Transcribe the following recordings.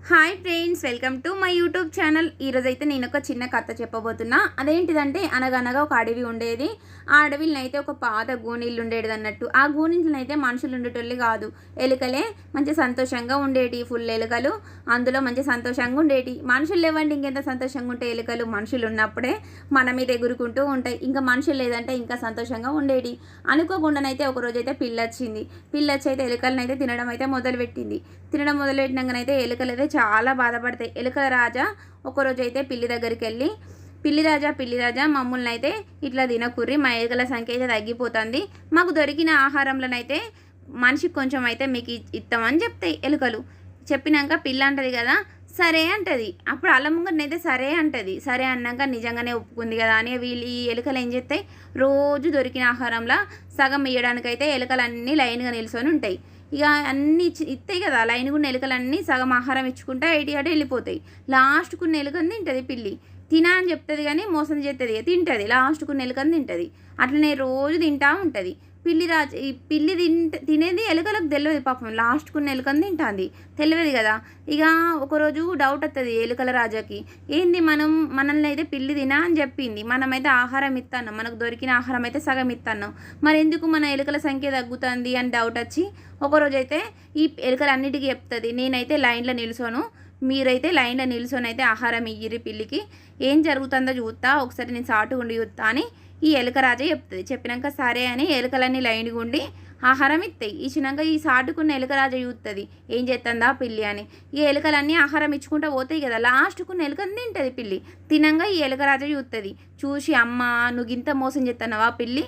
Hi friends, welcome to my YouTube channel. ఈరోజైతే నేను ఒక చిన్న కథ చెప్పబోతున్నా. అదేంటిదంటే, అనగనగా ఒక అడవి ఉండేది. ఆ అడవిలో అయితే ఒక పాత గూనీళ్ళు ఉండేది అన్నట్టు. ఆ గూనీళ్ళు అయితే మనుషులు ఉండేటోళ్ళు కాదు, ఎలుకలే. మంచి సంతోషంగా ఉండేటి, ఫుల్ ఎలుకలు. అందులో మంచి సంతోషంగా ఉండేటి. మనుషులు లేవండి, ఇంకెంత సంతోషంగా ఉంటాయి ఎలుకలు. మనుషులు ఉన్నప్పుడే మన మీద ఎగురుకుంటూ ఉంటాయి, ఇంకా మనుషులు లేదంటే ఇంకా సంతోషంగా ఉండేటి. అనుకోకుండానైతే ఒకరోజైతే పిల్ల వచ్చింది. పిల్ల వచ్చి అయితే ఎలుకలను అయితే తినడం అయితే మొదలుపెట్టింది. తినడం మొదలుపెట్టినాకనైతే ఎలుకలు అయితే చాలా బాధపడతాయి. ఎలుకల రాజా ఒకరోజు అయితే పిల్లి దగ్గరికి వెళ్ళి, పిల్లి రాజా మమ్మల్ని అయితే ఇట్లా తినకుర్రి, మా ఎలుకల సంఖ్య అయితే తగ్గిపోతుంది, మాకు దొరికిన ఆహారంలోనైతే మనిషికి కొంచెం అయితే మీకు ఇస్తామని చెప్తాయి ఎలుకలు. చెప్పినాక పిల్ల అంటది కదా, సరే అంటది. అప్పుడు అల్ల ముంగటనైతే సరే అంటది. సరే అన్నాక నిజంగానే ఒప్పుకుంది కదా అని వీళ్ళు ఈ ఎలుకలు ఏం చేస్తాయి, రోజు దొరికిన ఆహారంలో సగం ఇవ్వడానికైతే ఎలుకలన్నీ లైన్గా నిల్చొని ఉంటాయి. ఇక అన్నీ ఇస్తాయి కదా, లైన్ కూడా ఎలుకలన్నీ సగం ఆహారం ఇచ్చుకుంటా అటు వెళ్ళిపోతాయి. లాస్ట్కున్న ఎలుకని తింటుంది పిల్లి. తినా అని చెప్తుంది కానీ మోసం చేస్తుంది, తింటుంది. లాస్ట్కున్న ఎలుకని తింటుంది. అట్లనే రోజు తింటా ఉంటుంది. పిల్లి తినేది ఎలుకలకు తెలియదు పాపం, లాస్ట్కున్న ఎలుకని తింటుంది, తెలియదు కదా. ఇక ఒకరోజు డౌట్ వస్తుంది ఎలుకల రాజాకి, ఏంది మనల్ని అయితే పిల్లి తినా అని చెప్పింది, మనమైతే ఆహారం ఇస్తున్నాం, మనకు దొరికిన ఆహారం అయితే సగం ఇస్తున్నాం, మరి ఎందుకు మన ఎలుకల సంఖ్య తగ్గుతుంది అని డౌట్ వచ్చి ఒకరోజు అయితే ఈ ఎలుకలన్నిటికీ చెప్తుంది, నేనైతే లైన్లో నిల్చోను, మీరైతే లైన్లో నిల్చొని అయితే ఆహారం ఇయ్యిరి పిల్లికి, ఏం జరుగుతుందో చూస్తా, ఒకసారి నేను సాటు ఉండి చూస్తా అని ఈ ఎలుక రాజా చెప్తుంది. చెప్పినాక సరే అని ఎలుకలన్నీ లైన్ గుండి ఆహారం ఇస్తాయి. ఇచ్చినాక ఈ సాటుకున్న ఎలుక రాజా చూస్తుంది, ఏం చేస్తుందా పిల్లి అని. ఈ ఎలుకలన్నీ ఆహారం ఇచ్చుకుంటూ పోతాయి కదా, లాస్ట్కున్న ఎలుకని తింటుంది పిల్లి. తినంగా ఈ ఎలుక రాజా చూస్తుంది. చూసి, అమ్మ నువ్వు ఇంత మోసం చేస్తున్నావా పిల్లి,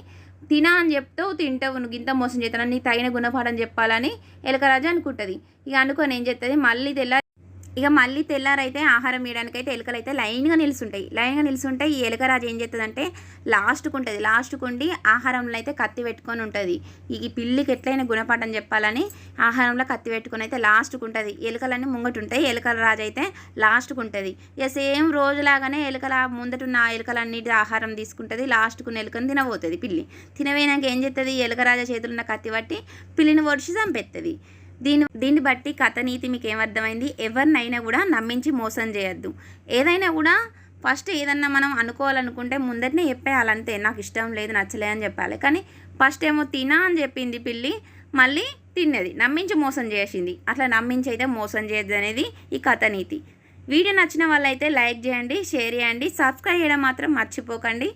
తినా అని చెప్తావు, తింటావు, నువ్వు ఇంత మోసం చేస్తున్నావు, నీకు తగిన గుణపాఠం చెప్పాలని ఎలుకరాజు అనుకుంటుంది. ఇక అనుకొని ఏం చేస్తుంది, మళ్ళీ తెల్లారైతే ఆహారం ఇవ్వడానికైతే ఎలుకలు అయితే లైన్గా నిలుస్తుంటాయి. ఈ ఎలుకరాజు ఏం చేస్తుందంటే లాస్ట్కుండి ఆహారంలో అయితే కత్తి పెట్టుకొని ఉంటుంది. ఈ పిల్లికి ఎట్లయినా గుణపాఠం చెప్పాలని ఆహారంలో కత్తి పెట్టుకొని అయితే లాస్ట్కుంటుంది. ఎలుకలన్నీ ముంగటుంటాయి, ఎలుకల రాజు అయితే లాస్ట్కుంటుంది. ఇక సేమ్ రోజులాగానే ఎలుకల ముందటున్న ఎలుకలన్నిటి ఆహారం తీసుకుంటుంది, లాస్ట్కున్న ఎలుకని తినబోతుంది పిల్లి. తినవేనాక ఏం చేస్తుంది, ఎలుకరాజా చేతులున్న కత్తి పట్టి పిల్లిని ఒడిచి చంపేస్తుంది. దీన్ని బట్టి కథ నీతి మీకు ఏమర్థమైంది, ఎవరినైనా కూడా నమ్మించి మోసం చేయొద్దు. ఏదైనా కూడా ఫస్ట్ ఏదన్నా మనం అనుకోవాలనుకుంటే ముందటనే చెప్పేయాలంతే, నాకు ఇష్టం లేదు, నచ్చలే అని చెప్పాలి. కానీ ఫస్ట్ ఏమో తినా అని చెప్పింది పిల్లి, మళ్ళీ తిన్నది, నమ్మించి మోసం చేసింది. అట్లా నమ్మించి అయితే మోసం చేయొద్దు అనేది ఈ కథ నీతి. వీడియో నచ్చిన వాళ్ళైతే లైక్ చేయండి, షేర్ చేయండి, సబ్స్క్రైబ్ చేయడం మాత్రం మర్చిపోకండి.